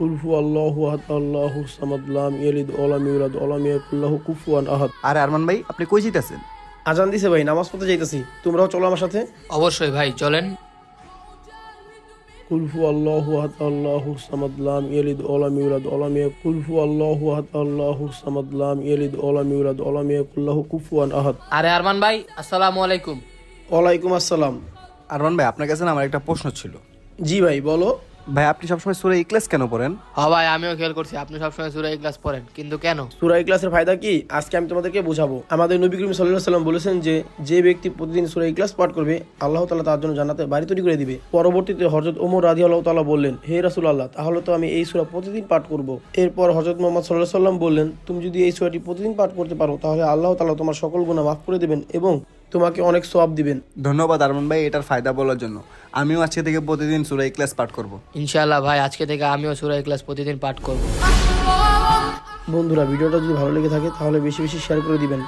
কুল হুয়াল্লাহু আহাদ আল্লাহুস সামাদ লাম ইয়ালিদ ওয়া লাম ইউলাদ ওয়া লাম ইয়াকুল লাহু কুফুয়ান আহাদ। আরে আরমান ভাই, আপনি কই যাইতেছেন? আজান দিছে ভাই, নামাজ পড়তে যাইতাছি, তোমরাও চলো আমার সাথে। অবশ্যই ভাই, চলেন। কুল হুয়াল্লাহু আহাদ আল্লাহুস সামাদ লাম ইয়ালিদ ওয়া লাম ইউলাদ ওয়া লাম ইয়াকুল হুয়াল্লাহু আহাদ আল্লাহুস সামাদ লাম ইয়ালিদ ওয়া লাম ইউলাদ ওয়া লাম ইয়াকুল লাহু কুফুয়ান আহাদ। আরে আরমান ভাই, আসসালামু আলাইকুম। ওয়ালাইকুম আসসালাম। আরমান ভাই, আপনার কাছে না আমার একটা প্রশ্ন ছিল। জি ভাই বলো। ভাই, আপনি সবসময় সূরা ইখলাস কেন পড়েন? ভাই, আমিও খেয়াল করছি আপনি সবসময় সূরা ইখলাস পড়েন, কিন্তু কেন? সূরা ইখলাসের ফায়দা কি আজকে আমি তোমাদেরকে বোঝাবো। আমাদের নবী করিম সাল্লাল্লাহু আলাইহি ওয়াসাল্লাম বলেছেন যে যে ব্যক্তি প্রতিদিন সূরা ইখলাস পাঠ করবে আল্লাহ তাআলা তার জন্য জান্নাতে বাড়ি তৈরি করে দিবে। পরবর্তীতে হযরত ওমর রাদিয়াল্লাহু তাআলা বললেন, হে রাসূলুল্লাহ, তাহলে তো আমি এই সূরা প্রতিদিন পাঠ করব। এরপর হযরত মুহাম্মদ সাল্লাল্লাহু আলাইহি ওয়াসাল্লাম বললেন, তুমি যদি এই সূরাটি প্রতিদিন পাঠ করতে পারো তাহলে আল্লাহ তাআলা তোমার সকল গুনাহ মাফ করে দেবেন এবং তোমাকে অনেক সওয়াব দিবেন। ধন্যবাদ আরমান ভাই এটার ফায়দা বলার জন্য। আমিও আজকে থেকে প্রতিদিন সূরা ইখলাস পাঠ করব। ইনশাআল্লাহ ভাই, আজকে থেকে আমিও সূরা ইখলাস প্রতিদিন পাঠ করব। বন্ধুরা, ভিডিওটা যদি ভালো লেগে থাকে তাহলে বেশি বেশি শেয়ার করে দিবেন।